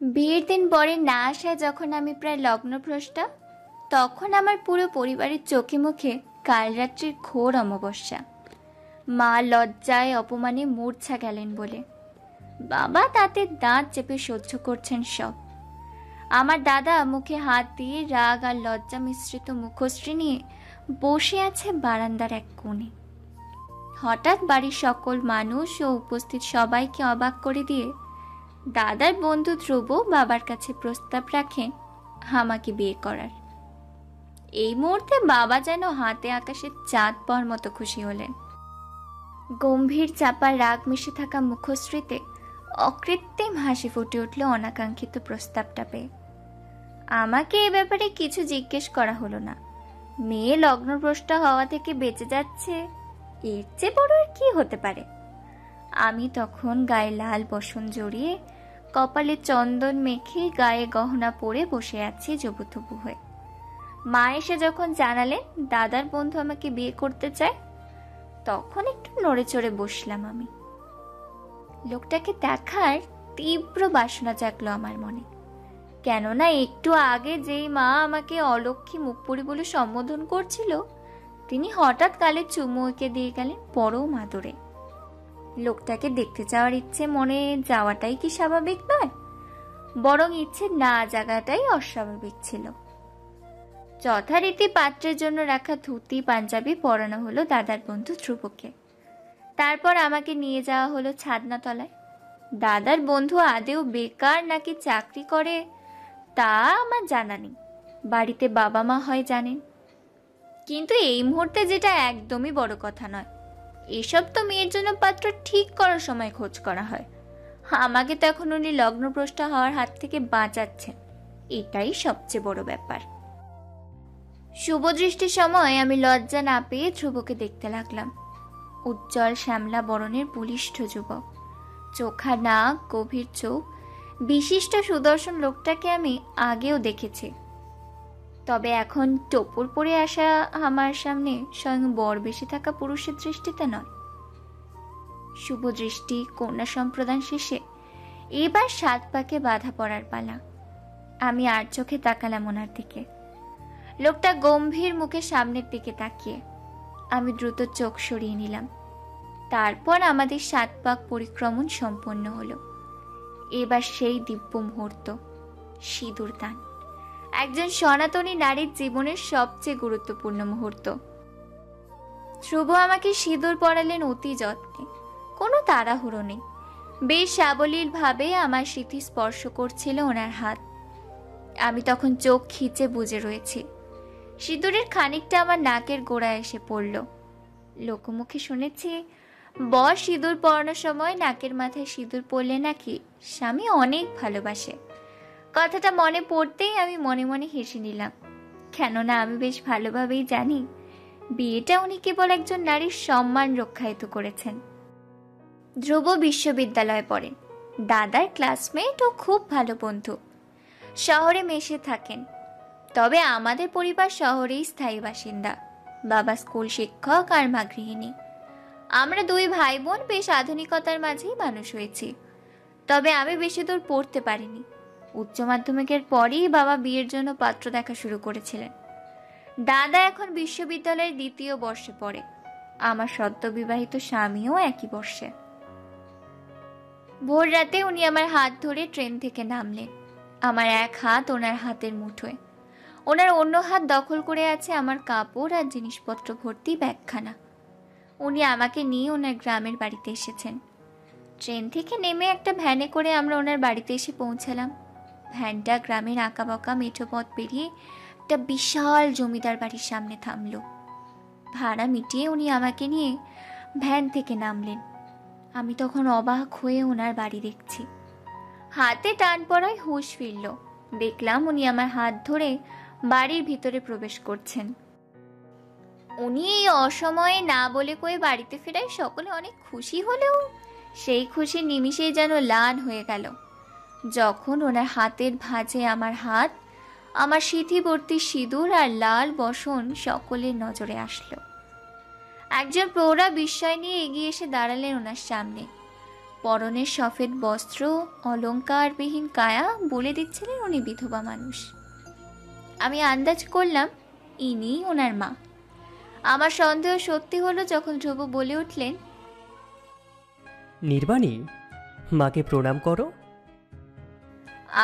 বিয়ের দিন বরের না আসায় যখন আমি প্রায় লগ্নভ্রষ্টা, তখন আমার পুরো পরিবারের চোখে মুখে কাল রাত্রির ঘোর অমাবস্যা। মা লজ্জায় অপমানে মূর্ছা গেলেন বলে, বাবা তাতে দাঁত চেপে সহ্য করছেন সব। আমার দাদা মুখে হাত দিয়ে রাগ আর লজ্জা মিশ্রিত মুখশ্রী নিয়ে বসে আছে বারান্দার এক কোণে। হঠাৎ বাড়ির সকল মানুষ ও উপস্থিত সবাইকে অবাক করে দিয়ে দাদার বন্ধু ধ্রুব বাবার কাছে প্রস্তাব রাখেন আমাকে বিয়ে করার। এই মুহূর্তে বাবা যেন হাতে আকাশের চাঁদ পাওয়ার মতো খুশি হলেন। গম্ভীর চাপা রাগ মিশে থাকা মুখশ্রীতে অকৃত্রিম হাসি ফুটে উঠল অনাকাঙ্ক্ষিত প্রস্তাবটা পেয়ে। আমাকে এ ব্যাপারে কিছু জিজ্ঞেস করা হলো না। মেয়ে লগ্নভ্রষ্টা হওয়া থেকে বেঁচে যাচ্ছে, এর চেয়ে বড় আর কি হতে পারে। আমি তখন গায়ে লাল বসন জড়িয়ে, কপালে চন্দন মেখে, গায়ে গহনা পরে বসে আছি জবুথবু হয়ে। মা এসে যখন জানালেন দাদার বন্ধু আমাকে বিয়ে করতে চায়, তখন একটু নড়ে চড়ে বসলাম আমি। লোকটাকে দেখার তীব্র বাসনা জাগলো আমার মনে, কেননা একটু আগে যেই মা আমাকে অলক্ষী মুখপুরি বলে সম্বোধন করছিল, তিনি হঠাৎ গালে চুমু এঁকে দিয়ে গেলেন পরম আদরে। লোকটাকে দেখতে যাওয়ার ইচ্ছে মনে যাওয়াটাই কি স্বাভাবিক নয়, বরং ইচ্ছে না জাগাটাই অস্বাভাবিক ছিল। যথারীতি পাত্রের জন্য রাখা ধুতি পাঞ্জাবি পরানো হলো দাদার বন্ধু ধ্রুবকে। তারপর আমাকে নিয়ে যাওয়া হলো ছাদনা তলায়। দাদার বন্ধু আদেও বেকার নাকি চাকরি করে তা আমার জানা নেই, বাড়িতে বাবা মা হয় জানেন। কিন্তু এই মুহূর্তে যেটা একদমই বড় কথা নয়, এসব তো মেয়ের জন্য পাত্র ঠিক করার সময় খোঁজ করা হয়। আমাকে তো এখন উনি লগ্নভ্রষ্টা হওয়ার হাত থেকে বাঁচাচ্ছেন, এটাই সবচেয়ে বড় ব্যাপার। শুভদৃষ্টির সময় আমি লজ্জা না পেয়ে ধ্রুবকে দেখতে লাগলাম। উজ্জ্বল শ্যামলা বরণের বলিষ্ঠ যুবক, চোখা নাক, গভীর চোখ, বিশিষ্ট সুদর্শন লোকটাকে আমি আগেও দেখেছি। তবে এখন টোপর পরে আসা আমার সামনে স্বয়ং বর বেশি থাকা পুরুষের দৃষ্টিতে নয়। শুভ দৃষ্টি কন্যা সম্প্রদান শেষে এবার 7 পাকে বাধা পড়ার পালা। আমি আর চোখে তাকালাম ওনার দিকে। লোকটা গম্ভীর মুখে সামনের দিকে তাকিয়ে। আমি দ্রুত চোখ সরিয়ে নিলাম। তারপর আমাদের 7 পাক পরিক্রমণ সম্পন্ন হলো। এবার সেই দিব্য মুহূর্ত, সিঁদুর দান, একজন সনাতনী নারীর জীবনের সবচেয়ে গুরুত্বপূর্ণ মুহূর্ত। ধ্রুব আমাকে সিঁদুর পরালেন অতি যত্নে, কোনো তাড়াহুড়ো নেই। বেশ সাবলীল ভাবে আমার সিঁথি স্পর্শ করছিল ওনার হাত। আমি তখন চোখ খিচে বুজে রয়েছি। সিঁদুরের খানিকটা আমার নাকের গোড়ায় এসে পড়ল। লোকমুখে শুনেছি, বর সিঁদুর পরানোর সময় নাকের মাথায় সিঁদুর পরলে নাকি স্বামী অনেক ভালোবাসে। কথাটা মনে পড়তেই আমি মনে মনে হেসে নিলাম, কেননা আমি বেশ ভালোভাবেই জানি বিয়েটা উনি কেবল একজন নারীর সম্মান রক্ষায়িত করেছেন। ধ্রুব বিশ্ববিদ্যালয়ে পড়েন, দাদার ক্লাসমেট ও খুব ভালো বন্ধু। শহরে মেশে থাকেন, তবে আমাদের পরিবার শহরেই স্থায়ী বাসিন্দা। বাবা স্কুল শিক্ষক আর মা গৃহিণী। আমরা 2 ভাই বোন বেশ আধুনিকতার মাঝেই মানুষ হয়েছি। তবে আমি বেশি দূর পড়তে পারিনি। উচ্চ মাধ্যমিকের পরেই বাবা বিয়ের জন্য পাত্র দেখা শুরু করেছিলেন। দাদা এখন বিশ্ববিদ্যালয়ের 2য় বর্ষে পড়ে। আমার সদ্য বিবাহিত স্বামীও একই বর্ষে। ভোর রাতে উনি আমার হাত ধরে ট্রেন থেকে নামলেন। আমার এক হাত ওনার হাতের মুঠোয়, ওনার অন্য হাত দখল করে আছে আমার কাপড় আর জিনিসপত্র ভর্তি ব্যাগখানা। উনি আমাকে নিয়ে ওনার গ্রামের বাড়িতে এসেছেন। ট্রেন থেকে নেমে একটা ভ্যানে করে আমরা ওনার বাড়িতে এসে পৌঁছালাম। ভ্যানটা গ্রামের আঁকাবাঁকা মেঠো পথ পেরিয়ে একটা বিশাল জমিদার বাড়ির সামনে থামল। ভাড়া মিটিয়ে উনি আমাকে নিয়ে ভ্যান থেকে নামলেন। আমি তখন অবাক হয়ে ওনার বাড়ি দেখছি। হাতে টান পড়ায় হুঁশ ফিরল। দেখলাম উনি আমার হাত ধরে বাড়ির ভিতরে প্রবেশ করছেন। উনি এই অসময়ে না বলে কয়ে বাড়িতে ফেরায় সকলে অনেক খুশি হলেও সেই খুশি নিমিষেই যেন ম্লান হয়ে গেল যখন ওনার হাতের ভাঁজে আমার হাত, আমার সিঁথিবর্তী সিঁদুর আর লাল বসন সকলের নজরে আসলো। একজন প্রৌঢ়া বিস্ময় নিয়ে এগিয়ে এসে দাঁড়ালেন ওনার সামনে। পরনের সফেদ বস্ত্র, অলংকারবিহীন কায়া বলে দিচ্ছিলেন উনি বিধবা মানুষ। আমি আন্দাজ করলাম ইনি ওনার মা। আমার সন্দেহ সত্যি হলো যখন ধ্রুব বলে উঠলেন, নির্বাণী, মাকে প্রণাম করো।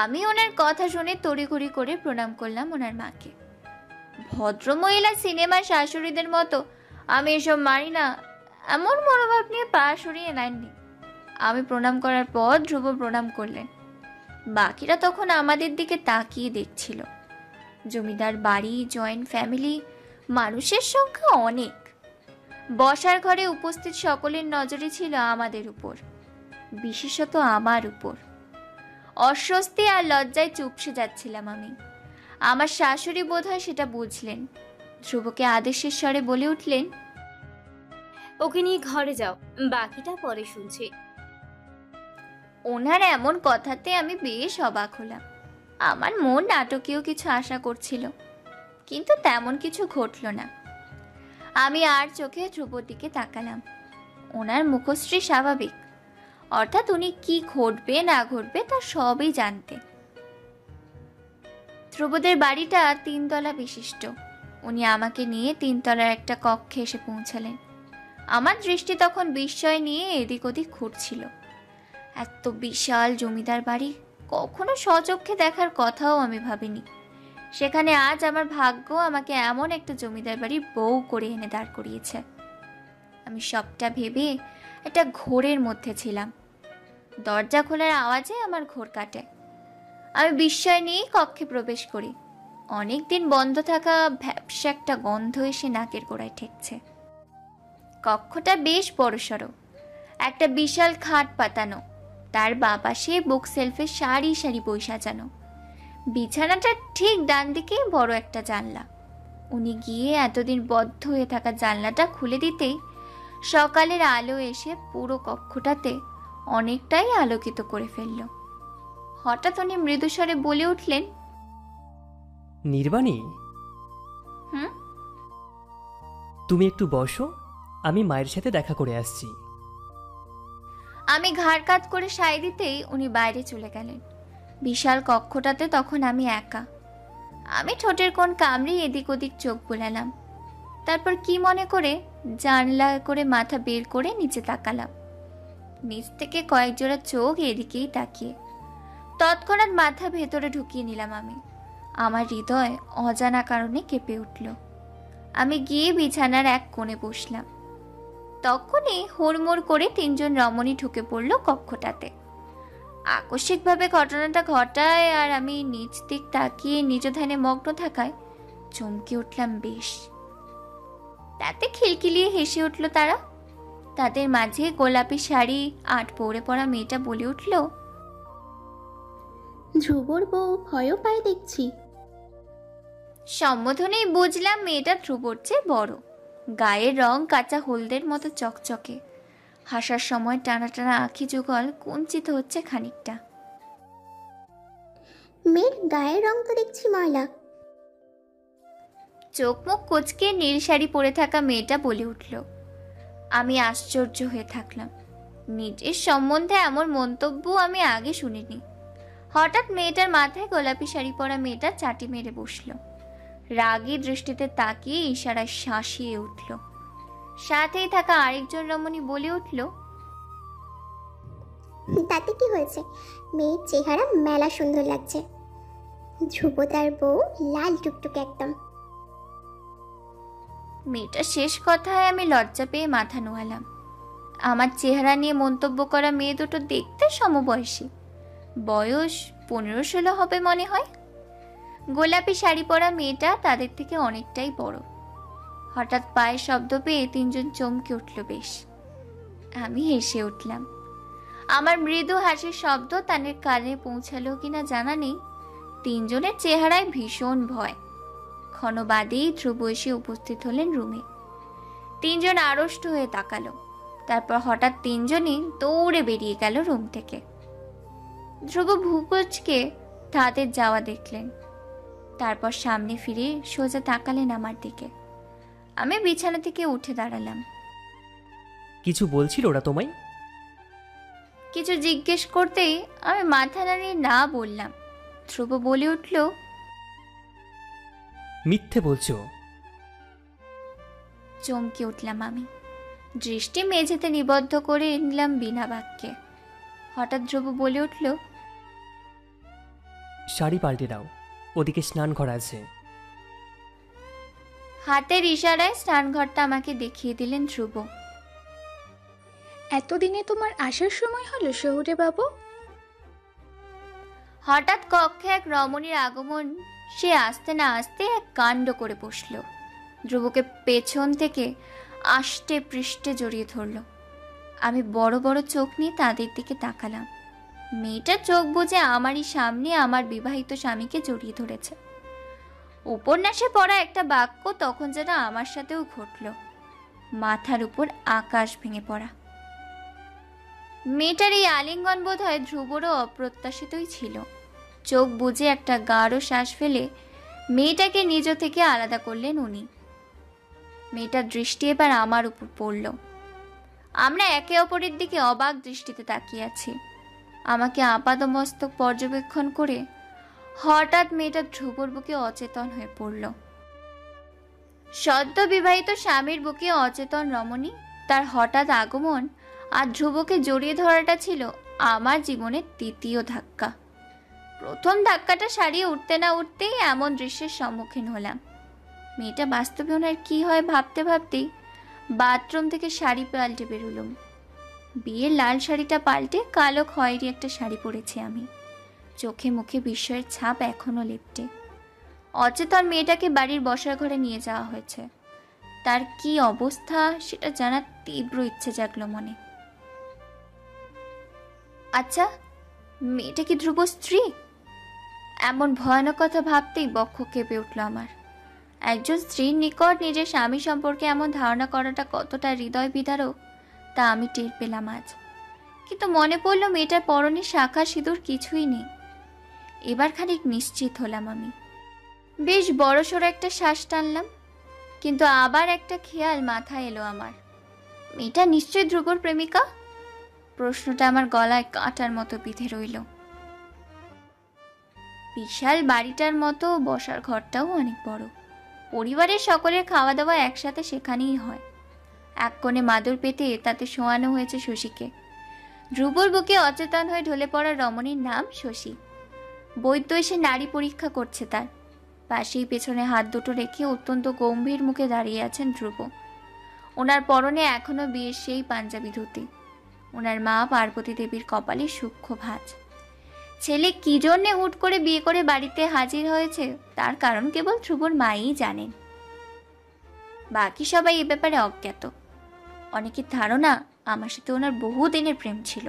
আমি ওনার কথা শুনে তড়িঘড়ি করে প্রণাম করলাম ওনার মাকে। ভদ্রমহিলা সিনেমার শাশুড়িদের মতো আমি এসব মানি না এমন মনোভাব নিয়ে পা সরিয়ে নেননি। আমি প্রণাম করার পর ধ্রুব প্রণাম করলেন। বাকিরা তখন আমাদের দিকে তাকিয়ে দেখছিল। জমিদার বাড়ি, জয়েন্ট ফ্যামিলি, মানুষের সংখ্যা অনেক। বসার ঘরে উপস্থিত সকলের নজরে ছিল আমাদের উপর, বিশেষত আমার উপর। অস্বস্তি আর লজ্জায় চুপসে যাচ্ছিলাম আমি। আমার শাশুড়ি বোধহয় সেটা বুঝলেন। ধ্রুবকে আদেশের স্বরে বলে উঠলেন, ওকে নিয়ে ঘরে যাও, বাকিটা পরে শুনছি। ওনার এমন কথাতে আমি বেশ অবাক হলাম। আমার মন নাটকীয় কিছু আশা করছিল, কিন্তু তেমন কিছু ঘটল না। আমি আর চোখে ধ্রুবর দিকে তাকালাম। ওনার মুখশ্রী স্বাভাবিক, অর্থাৎ উনি কি ঘটবে না ঘটবে তা সবই জানতেন। ধ্রুবদের বাড়িটা 3 তলা বিশিষ্ট। উনি আমাকে নিয়ে 3 তলার একটা কক্ষে এসে পৌঁছালেন। আমার দৃষ্টি তখন বিস্ময় নিয়ে এদিক ওদিক ঘুরছিল। এত বিশাল জমিদার বাড়ি কখনো স্বচক্ষে দেখার কথাও আমি ভাবিনি। সেখানে আজ আমার ভাগ্য আমাকে এমন একটা জমিদার বাড়ির বউ করে এনে দাঁড় করিয়েছে। আমি সবটা ভেবে একটা ঘোরের মধ্যে ছিলাম। দরজা খোলার আওয়াজে আমার ঘোর কাটে। আমি বিস্ময় নিয়ে কক্ষে প্রবেশ করি। অনেকদিন বন্ধ থাকা ভ্যাপসা একটা গন্ধ এসে নাকের গোড়ায় ঠেকছে। কক্ষটা বেশ বড়সড়। একটা বিশাল খাট পাতানো, তার বাঁ পাশে বুক সেলফে সারি সারি বই সাজানো। বিছানাটার ঠিক ডান দিকে বড় একটা জানলা। উনি গিয়ে এতদিন বদ্ধ হয়ে থাকা জানলাটা খুলে দিতেই সকালের আলো এসে পুরো কক্ষটাতে অনেকটাই আলোকিত করে ফেলল। হঠাৎ উনি মৃদুস্বরে বলে উঠলেন, নির্বাণী, হুম? তুমি একটু বসো, আমি মায়ের সাথে দেখা করে আসছি। আমি ঘাড় কাত করে সায় দিতেই উনি বাইরে চলে গেলেন। বিশাল কক্ষটাতে তখন আমি একা। আমি ঠোঁটের কোণ কামড়ে এদিক ওদিক চোখ বুলালাম। তারপর কি মনে করে জানলা করে মাথা বের করে নিচে তাকালাম। নিচ থেকে কয়েক জোড়া চোখ এদিকেই তাকিয়ে। তৎক্ষণাৎ মাথা ভেতরে ঢুকিয়ে নিলাম আমি। আমার হৃদয় অজানা কারণে কেঁপে উঠল। আমি গিয়ে বিছানার এক কোণে বসলাম। তখনই হুড়মুড় করে 3 জন রমণী ঢুকে পড়ল কক্ষটাতে। আকস্মিকভাবে ঘটনাটা ঘটায় আর আমি নিচ দিক তাকিয়ে নিজ ধ্যানে মগ্ন থাকায় চমকে উঠলাম বেশ। তাতে খিলখিলিয়ে হেসে উঠল তারা। তাদের মাঝে গোলাপি শাড়ি আট পরে পড়া মেয়েটা বলে উঠল, ধ্রুবর বউ ভয়ও পায় দেখছি। সম্বোধনেই বুঝলাম মেয়েটা ধ্রুবর চেয়ে বড়। গায়ের রং কাঁচা হলদের মতো চকচকে। হাসার সময় টানা টানা আঁখি যুগল কুঞ্চিত হচ্ছে খানিকটা। মেয়ের গায়ের রং তো দেখছি ময়লা। চোখ মুখ কুচকে নীল শাড়ি পরে থাকা মেয়েটা বলে উঠল। আমি আশ্চর্য হয়ে থাকলাম। নিজের সম্বন্ধে এমন মন্তব্য আমি আগে শুনিনি। হঠাৎ মেয়েটার মাথায় গোলাপি শাড়ি পরা মেয়েটা চাটি মেরে বসল। রাগী দৃষ্টিতে তাকিয়ে ইশারায় শাঁসিয়ে উঠল। সাথেই থাকা আরেকজন রমণী বলে উঠল, তাতে কি হয়েছে, মেয়ের চেহারা মেলা সুন্দর লাগছে। ধ্রুব তার বউ লাল টুকটুকে একদম। মেয়েটা শেষ কথায় আমি লজ্জা পেয়ে মাথা নোয়ালাম। আমার চেহারা নিয়ে মন্তব্য করা মেয়ে দুটো দেখতে সমবয়সী, বয়স 15-16 হবে মনে হয়। গোলাপি শাড়ি পরা মেয়েটা তাদের থেকে অনেকটাই বড়। হঠাৎ পায়ের শব্দ পেয়ে 3 জন চমকে উঠল বেশ। আমি হেসে উঠলাম। আমার মৃদু হাসির শব্দ তাদের কানে পৌঁছালো কিনা জানা নেই। 3 জনের চেহারায় ভীষণ ভয়। ক্ষণ বাদেই ধ্রুব এসে উপস্থিত হলেন রুমে। 3 জন আড়ষ্ট হয়ে তাকালো। তারপর হঠাৎ 3 জনই দৌড়ে বেরিয়ে গেল রুম থেকে। ধ্রুব ভূকুচকে তাদের যাওয়া দেখলেন। তারপর সামনে ফিরে সোজা তাকালেন আমার দিকে। আমি বিছানা থেকে উঠে দাঁড়ালাম। কিছু বলছিল ওরা তোমায়? কিছু জিজ্ঞেস করতেই আমি মাথা নাড়িয়ে না বললাম। ধ্রুব বলে উঠল, মিথ্যে বলছো? চমকে উঠলাম আমি। দৃষ্টি মেঝেতে নিবদ্ধ করে নিলাম বিনা বাক্যে। হঠাৎ ধ্রুব বলে উঠল, শাড়ি পাল্টে দাও, ওদিকে স্নান ঘর আছে। হাতের ইশারায় স্নানঘরটা আমাকে দেখিয়ে দিলেন ধ্রুব। এতদিনে তোমার আসার সময় হলো শহুরে বাবু? হঠাৎ কক্ষে এক রমণীর আগমন, সে আসতে না আসতে এক কাণ্ড করে বসল। ধ্রুবকে পেছন থেকে আষ্টে পৃষ্ঠে জড়িয়ে ধরল। আমি বড় বড় চোখ নিয়ে তাদের দিকে তাকালাম। মেয়েটা চোখ বুজে আমারই সামনে আমার বিবাহিত স্বামীকে জড়িয়ে ধরেছে। উপন্যাসে পড়া একটা বাক্য তখন যেন আমার সাথেও ঘটল। মাথার উপর আকাশ ভেঙে পড়া। মেয়েটার এই আলিঙ্গন বোধ হয় ধ্রুবরও অপ্রত্যাশিতই ছিল। চোখ বুজে একটা গাঢ় শ্বাস ফেলে মেয়েটাকে নিজ থেকে আলাদা করলেন উনি। মেয়েটার দৃষ্টি এবার আমার উপর পড়ল। আমরা একে অপরের দিকে অবাক দৃষ্টিতে তাকিয়ে আছি। আমাকে আপাদমস্তক পর্যবেক্ষণ করে হঠাৎ মেয়েটা ধ্রুবর বুকে অচেতন হয়ে পড়ল। সদ্য বিবাহিত স্বামীর বুকে অচেতন রমণী, তার হঠাৎ আগমন আর ধ্রুবকে জড়িয়ে ধরাটা ছিল আমার জীবনের দ্বিতীয় ধাক্কা। প্রথম ধাক্কাটা সারিয়ে উঠতে না উঠতেই এমন দৃশ্যের সম্মুখীন হলাম। মেয়েটা বাস্তবে ওনার কি হয় ভাবতে ভাবতেই বাথরুম থেকে শাড়ি পাল্টে বেরোলাম। বিয়ের লাল শাড়িটা পাল্টে কালো খয়েরি একটা শাড়ি পরেছি আমি। চোখে মুখে বিস্ময়ের ছাপ এখনো লেপ্টে। অচেতন মেয়েটাকে বাড়ির বসার ঘরে নিয়ে যাওয়া হয়েছে। তার কি অবস্থা সেটা জানার তীব্র ইচ্ছে জাগলো মনে। আচ্ছা, মেয়েটা কি ধ্রুব স্ত্রী? এমন ভয়ানক কথা ভাবতেই বক্ষ কেঁপে উঠল আমার। একজন স্ত্রীর নিকট নিজের স্বামী সম্পর্কে এমন ধারণা করাটা কতটা হৃদয় বিদারক তা আমি টের পেলাম আজ। কিন্তু মনে পড়ল মেয়েটার পরনে শাখা সিঁদুর কিছুই নেই। এবার খানিক নিশ্চিত হলাম আমি। বেশ বড়সড় একটা শ্বাস টানলাম, কিন্তু আবার একটা খেয়াল মাথায় এলো আমার। মেয়েটা নিশ্চয়ই ধ্রুবর প্রেমিকা। প্রশ্নটা আমার গলায় কাঁটার মতো বিঁধে রইল। বিশাল বাড়িটার মতো বসার ঘরটাও অনেক বড়। পরিবারের সকলের খাওয়া দাওয়া একসাথে সেখানেই হয়। এক কোণে মাদুর পেতে তাতে শোয়ানো হয়েছে শশীকে। ধ্রুবর বুকে অচেতন হয়ে ঢলে পড়া রমণীর নাম শশী। বৈদ্য এসে নারী পরীক্ষা করছে তার। পাশেই পেছনে হাত দুটো রেখে অত্যন্ত গম্ভীর মুখে দাঁড়িয়ে আছেন ধ্রুব। ওনার পরনে এখনো বিয়ের সেই পাঞ্জাবি ধুতি। ওনার মা পার্বতী দেবীর কপালে সূক্ষ্ম ভাঁজ। ছেলে কি জন্যে হুট করে বিয়ে করে বাড়িতে হাজির হয়েছে তার কারণ কেবল ধ্রুবর মাই জানেন। বাকি সবাই এ ব্যাপারে অজ্ঞাত। অনেকের ধারণা আমার সাথে ওনার বহু দিনের প্রেম ছিল।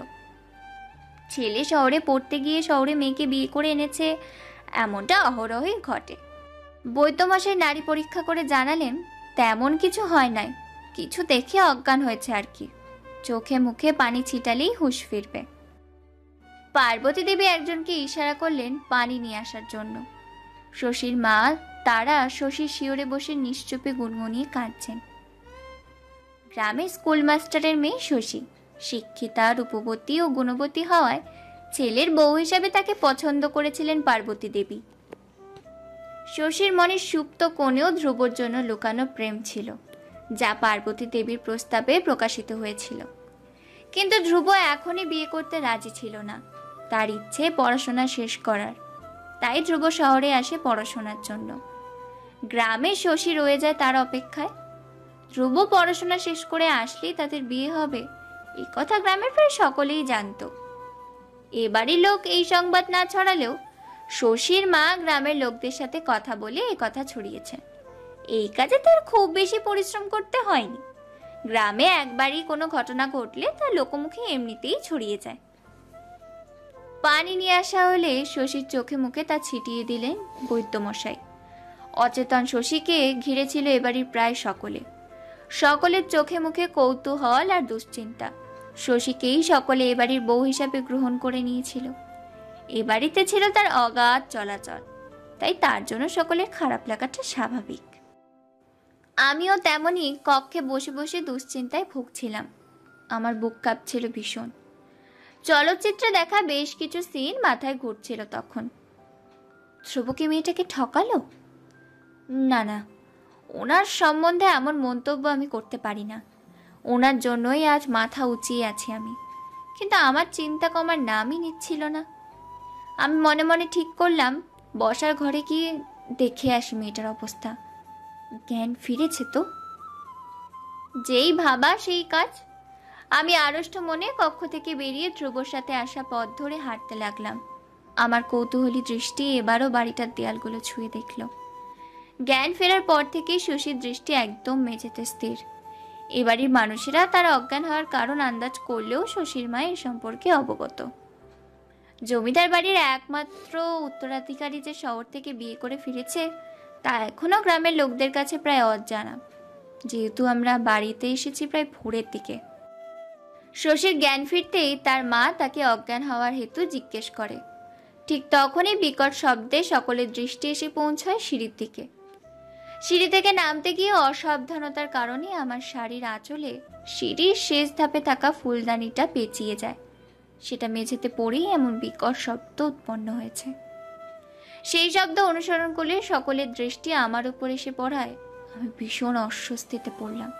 ছেলে শহরে পড়তে গিয়ে শহরে মেয়েকে বিয়ে করে এনেছে, এমনটা অহরহই ঘটে। বৈদ্যমশাই নারী পরীক্ষা করে জানালেন তেমন কিছু হয় নাই, কিছু দেখে অজ্ঞান হয়েছে আর কি। চোখে মুখে পানি ছিটালেই হুঁশ ফিরবে। পার্বতী দেবী একজনকে ইশারা করলেন পানি নিয়ে আসার জন্য। শশীর মা তারা শশীর শিওরে বসে নিশ্চুপে গুনগুনিয়ে কাঁদছেন। গ্রামের স্কুল মাস্টারের মেয়ে শশী, শিক্ষিতা, রূপবতী ও গুণবতী হওয়ায় ছেলের বউ হিসাবে তাকে পছন্দ করেছিলেন পার্বতী দেবী। শশীর মনের সুপ্ত কোণেও ধ্রুবর জন্য লুকানো প্রেম ছিল, যা পার্বতী দেবীর প্রস্তাবে প্রকাশিত হয়েছিল। কিন্তু ধ্রুব এখনই বিয়ে করতে রাজি ছিল না। তার ইচ্ছে পড়াশোনা শেষ করার। তাই ধ্রুব শহরে আসে পড়াশোনার জন্য। গ্রামে শশী রয়ে যায় তার অপেক্ষায়। ধ্রুব পড়াশোনা শেষ করে আসলেই তাদের বিয়ে হবে, এই কথা গ্রামের প্রায় সকলেই জানত। এবারই লোক এই সংবাদ না ছড়ালেও শশীর মা গ্রামের লোকদের সাথে কথা বলে এই কথা ছড়িয়েছেন। এই কাজে তার খুব বেশি পরিশ্রম করতে হয়নি। গ্রামে একবারই কোনো ঘটনা ঘটলে তা লোকমুখে এমনিতেই ছড়িয়ে যায়। পানি নিয়ে আসা হলে শশীর চোখে মুখে তা ছিটিয়ে দিলেন বৈদ্যমশাই। অচেতন শশীকে ঘিরে ছিল এবাড়ির প্রায় সকলে। সকলের চোখে মুখে কৌতূহল আর দুশ্চিন্তা। শশীকেই সকলে এবাড়ির বউ হিসাবে গ্রহণ করে নিয়েছিল। এ বাড়িতে ছিল তার অগাধ চলাচল, তাই তার জন্য সকলের খারাপ লাগাটা স্বাভাবিক। আমিও তেমনই কক্ষে বসে বসে দুশ্চিন্তায় ভুগছিলাম। আমার বুক কাঁপছিল ভীষণ। চলচ্চিত্রে দেখা বেশ কিছু সিন মাথায় ঘুরছিল তখন। ধ্রুব কি মেয়েটাকে ঠকালো? না না, ওনার সম্বন্ধে এমন মন্তব্য আমি করতে পারি না। ওনার জন্যই আজ মাথা উঁচিয়ে আছি আমি। কিন্তু আমার চিন্তা কমার নামই নিচ্ছিল না। আমি মনে মনে ঠিক করলাম বসার ঘরে গিয়ে দেখে আসি মেয়েটার অবস্থা। জ্ঞান ফিরেছে তো? যেই ভাবা সেই কাজ। আমি আড়ষ্ট মনে কক্ষ থেকে বেরিয়ে ধ্রুবর সাথে আসা পথ ধরে হাঁটতে লাগলাম। আমার কৌতূহলী দৃষ্টি এবারও বাড়িটার দেয়ালগুলো ছুঁয়ে দেখল। জ্ঞান ফেরার পর থেকেই শশীর দৃষ্টি একদম মেঝেতে স্থির। এবাড়ির মানুষেরা তারা অজ্ঞান হওয়ার কারণ আন্দাজ করলেও শশীর মা এ সম্পর্কে অবগত। জমিদার বাড়ির একমাত্র উত্তরাধিকারী যে শহর থেকে বিয়ে করে ফিরেছে তা এখনো গ্রামের লোকদের কাছে প্রায় অজানা, যেহেতু আমরা বাড়িতে এসেছি প্রায় ভোরের দিকে। শশীর জ্ঞান ফিরতেই তার মা তাকে অজ্ঞান হওয়ার হেতু জিজ্ঞেস করে। ঠিক তখনই বিকট শব্দে সকলের দৃষ্টি এসে পৌঁছায় সিঁড়ির দিকে। সিঁড়ি থেকে নামতে গিয়ে অসাবধানতার কারণে আমার শাড়ির আঁচলে সিঁড়ির শেষ ধাপে থাকা ফুলদানিটা পেঁচিয়ে যায়। সেটা মেঝেতে পড়েই এমন বিকট শব্দ উৎপন্ন হয়েছে। সেই শব্দ অনুসরণ করলে সকলের দৃষ্টি আমার উপর এসে পড়ায় আমি ভীষণ অস্বস্তিতে পড়লাম।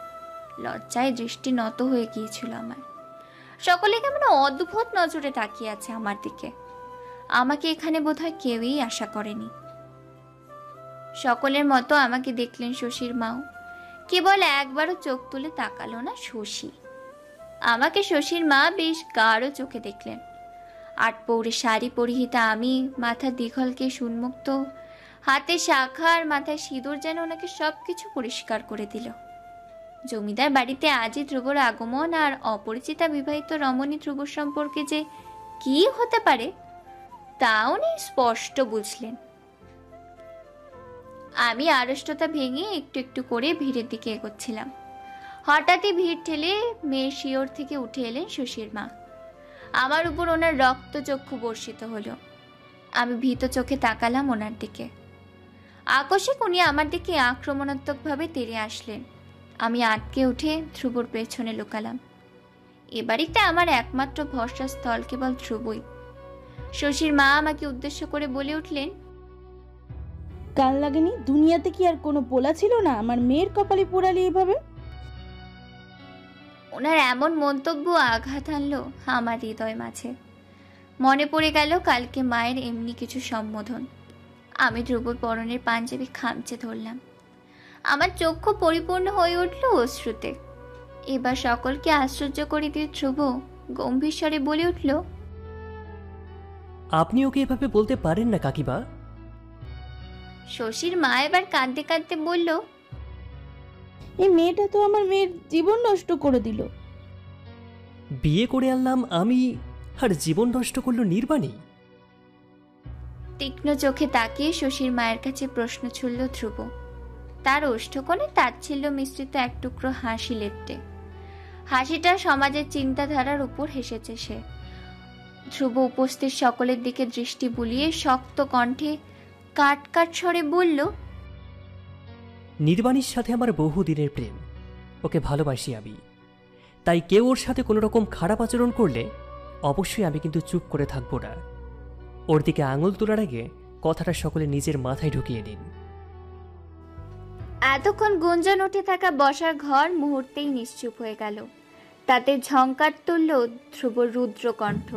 লজ্জায় দৃষ্টি নত হয়ে গিয়েছিল আমার। সকলে কেমন অদ্ভুত নজরে তাকিয়ে আছে আমার দিকে। আমাকে এখানে বোধহয় কেউই আশা করেনি। সকলের মতো আমাকে দেখলেন শশীর মাও। কেবল একবারও চোখ তুলে তাকালো না শশী। আমাকে শশীর মা বেশ গাঢ় চোখে দেখলেন। আটপৌরে শাড়ি পরিহিতা আমি, মাথা দীঘলকে সুন্মুক্ত, হাতে শাখা আর মাথায় সিঁদুর যেন ওনাকে সবকিছু পরিষ্কার করে দিল। জমিদার বাড়িতে আজই ধ্রুবর আগমন আর অপরিচিতা বিবাহিত রমণী ধ্রুবর সম্পর্কে যে কি হতে পারে তা উনি স্পষ্ট বুঝলেন। আমি আড়ষ্টতা ভেঙে একটু একটু করে ভিড়ের দিকে এগোচ্ছিলাম। হঠাৎই ভিড় ঠেলে মেয়ের শিওর থেকে উঠে এলেন শশীর মা। আমার উপর ওনার রক্তচক্ষু বর্ষিত হলো। আমি ভীত চোখে তাকালাম ওনার দিকে। আকস্মিক উনি আমার দিকে আক্রমণাত্মকভাবে তেড়ে আসলেন। আমি আটকে উঠে ধ্রুবর পেছনে লুকালাম। এ বাড়িতে আমার একমাত্র ভরসা স্থল কেবল ধ্রুবই। শশীর মা আমাকে উদ্দেশ্য করে বলে উঠলেন, কাল লাগেনি? দুনিয়াতে কি আর কোনো পোলা ছিল না আমার মেয়ের কপালে পোড়ালি এভাবে? ওনার এমন মন্তব্য আঘাত আনলো আমার হৃদয় মাঝে। মনে পড়ে গেল কালকে মায়ের এমনি কিছু সম্বোধন। আমি ধ্রুবর পরনের পাঞ্জাবি খামচে ধরলাম। আমার চক্ষু পরিপূর্ণ হয়ে উঠল অশ্রুতে। এবার সকলকে আশ্চর্য করে দিয়ে ধ্রুব গম্ভীর স্বরে বলে উঠল, আপনি ওকে এভাবে বলতে পারেন না কাকিমা। শশীর মা এবার কাঁদতে কাঁদতে বলল, এই মেয়েটা তো আমার মেয়ের জীবন নষ্ট করে দিল। বিয়ে করে আনলাম আমি, আর জীবন নষ্ট করলো নির্বাণী। তীক্ষ্ণ চোখে তাকিয়ে শশীর মায়ের কাছে প্রশ্ন ছুড়ল ধ্রুব। তার ওষ্ঠকোণে তাচ্ছিল্য মিশ্রিত এক টুকরো হাসি লেপ্টে। হাসিটা সমাজের চিন্তাধারার উপর হেসেছে সে। ধ্রুব উপস্থিত সকলের দিকে দৃষ্টি বুলিয়ে শক্ত কণ্ঠে কাট কাট স্বরে বলল, নির্বাণীর সাথে আমার বহুদিনের প্রেম, ওকে ভালোবাসি আমি। তাই কেউ ওর সাথে কোনো রকম খারাপ আচরণ করলে অবশ্যই আমি কিন্তু চুপ করে থাকবো না। ওর দিকে আঙুল তোলার আগে কথাটা সকলে নিজের মাথায় ঢুকিয়ে নিন। এতক্ষণ গুঞ্জন উঠে থাকা বসার ঘর মুহূর্তেই নিশ্চুপ হয়ে গেল। তাতে ঝংকার তুলল ধ্রুবর রুদ্র কণ্ঠ।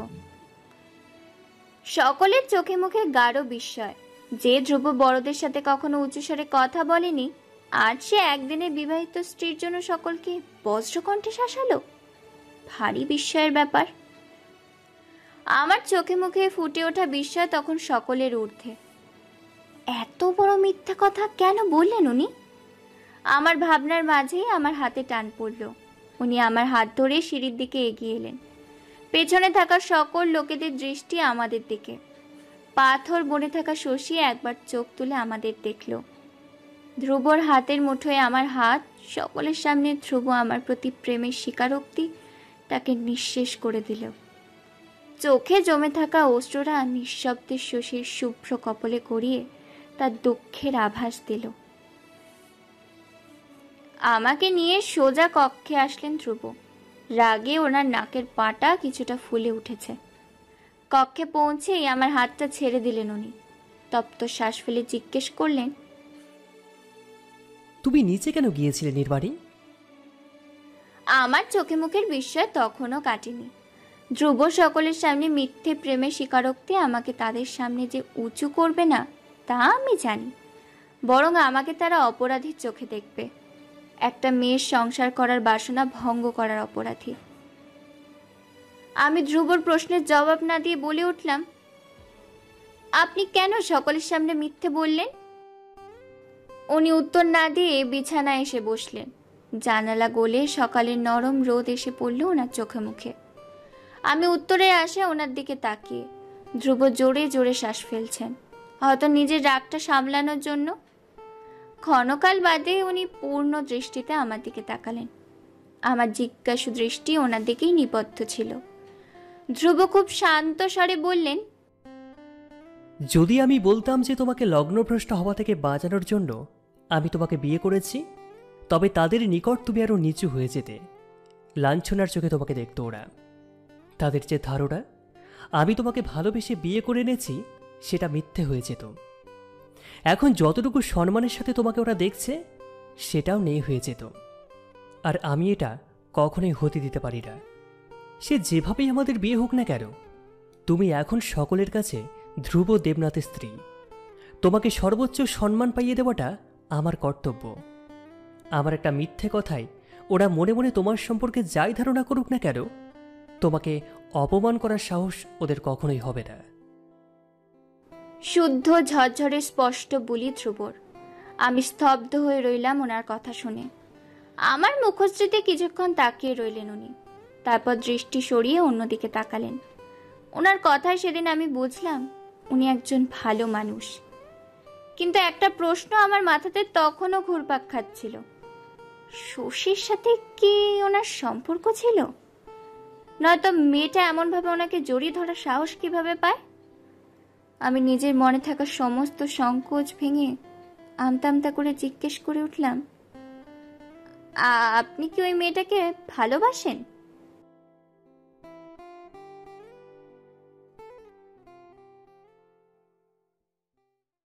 সকলের চোখে মুখে গাঢ় বিস্ময়। যে ধ্রুব বড়দের সাথে কখনো উচ্চস্বরে কথা বলেনি, আজ সে একদিনে বিবাহিত স্ত্রীর জন্য সকলকে বজ্রকণ্ঠে শাসালো। ভারী বিস্ময়ের ব্যাপার। আমার চোখে মুখে ফুটে ওঠা বিস্ময় তখন সকলের ঊর্ধ্বে। এত বড় মিথ্যা কথা কেন বললেন উনি? আমার ভাবনার মাঝেই আমার হাতে টান পড়ল। উনি আমার হাত ধরে সিঁড়ির দিকে এগিয়ে এলেন। পেছনে থাকা সকল লোকেদের দৃষ্টি আমাদের দিকে। পাথর বনে থাকা শশী একবার চোখ তুলে আমাদের দেখল। ধ্রুবর হাতের মুঠোয় আমার হাত। সকলের সামনে ধ্রুব আমার প্রতি প্রেমের স্বীকারোক্তি তাকে নিঃশেষ করে দিল। চোখে জমে থাকা অশ্রুরা নিঃশব্দে শশীর শুভ্র কপলে গড়িয়ে তার দুঃখের আভাস দিল। আমাকে নিয়ে সোজা কক্ষে আসলেন ধ্রুব। রাগে ওনার নাকের পাটা কিছুটা ফুলে উঠেছে। কক্ষে পৌঁছেই আমার হাতটা ছেড়ে দিলেন উনি। তপ্ত শ্বাস ফেলে জিজ্ঞেস করলেন, তুমি নিচে কেন গিয়েছিলে নির্বাণী? আমার চোখে মুখের বিস্ময় তখনও কাটেনি। ধ্রুব সকলের সামনে মিথ্যে প্রেমের স্বীকারোক্তি আমাকে তাদের সামনে যে উঁচু করবে না তা আমি জানি, বরং আমাকে তারা অপরাধীর চোখে দেখবে, একটা মেয়ের সংসার করার বাসনা ভঙ্গ করার অপরাধী। আমি ধ্রুবর প্রশ্নের জবাব না দিয়ে বলে উঠলাম, আপনি কেন সকলের সামনে মিথ্যে বললেন? উনি উত্তর না দিয়ে বিছানায় এসে বসলেন। জানালা গলে সকালের নরম রোদ এসে পড়ল ওনার চোখে মুখে। আমি উত্তরের আশায় ওনার দিকে তাকিয়ে। ধ্রুব জোরে জোরে শ্বাস ফেলছেন, হয়তো নিজের রাগটা সামলানোর জন্য। ক্ষণকাল বাদে উনি পূর্ণ দৃষ্টিতে আমার দিকে তাকালেন। আমার জিজ্ঞাসু দৃষ্টি ওনার দিকেই নিবদ্ধ ছিল। ধ্রুব খুব শান্ত স্বরে বললেন, যদি আমি বলতাম যে তোমাকে লগ্নভ্রষ্ট হওয়া থেকে বাঁচানোর জন্য আমি তোমাকে বিয়ে করেছি, তবে তাদের নিকট তুমি আরও নিচু হয়ে যেতে। লাঞ্ছনার চোখে তোমাকে দেখত ওরা। তাদের যে ধারণা আমি তোমাকে ভালোবেসে বিয়ে করে এনেছি, সেটা মিথ্যে হয়ে যেত। এখন যতটুকু সম্মানের সাথে তোমাকে ওরা দেখছে, সেটাও নেই হয়ে যেত। আর আমি এটা কখনোই হতে দিতে পারি না। সে যেভাবেই আমাদের বিয়ে হোক না কেন, তুমি এখন সকলের কাছে ধ্রুব দেবনাথের স্ত্রী। তোমাকে সর্বোচ্চ সম্মান পাইয়ে দেওয়াটা আমার কর্তব্য। আমার একটা মিথ্যে কথায় ওরা মনে মনে তোমার সম্পর্কে যাই ধারণা করুক না কেন, তোমাকে অপমান করার সাহস ওদের কখনোই হবে না। শুদ্ধ ঝরঝরে স্পষ্ট বলি ধ্রুবর। আমি স্তব্ধ হয়ে রইলাম ওনার কথা শুনে। আমার মুখশ্রীতে কিছুক্ষণ তাকিয়ে রইলেন উনি, তারপর দৃষ্টি সরিয়ে অন্যদিকে তাকালেন। ওনার কথায় সেদিন আমি বুঝলাম উনি একজন ভালো মানুষ। কিন্তু একটা প্রশ্ন আমার মাথাতে তখনও ঘুরপাক খাচ্ছিল, শশীর সাথে কি ওনার সম্পর্ক ছিল? নয়তো মেয়েটা এমনভাবে ওনাকে জড়িয়ে ধরার সাহস কিভাবে পায়? আমি নিজের মনে থাকা সমস্ত সংকোচ ভেঙে আমতা আমতা করে জিজ্ঞেস করে উঠলাম, আপনি কি ওই মেয়েটাকে ভালোবাসেন?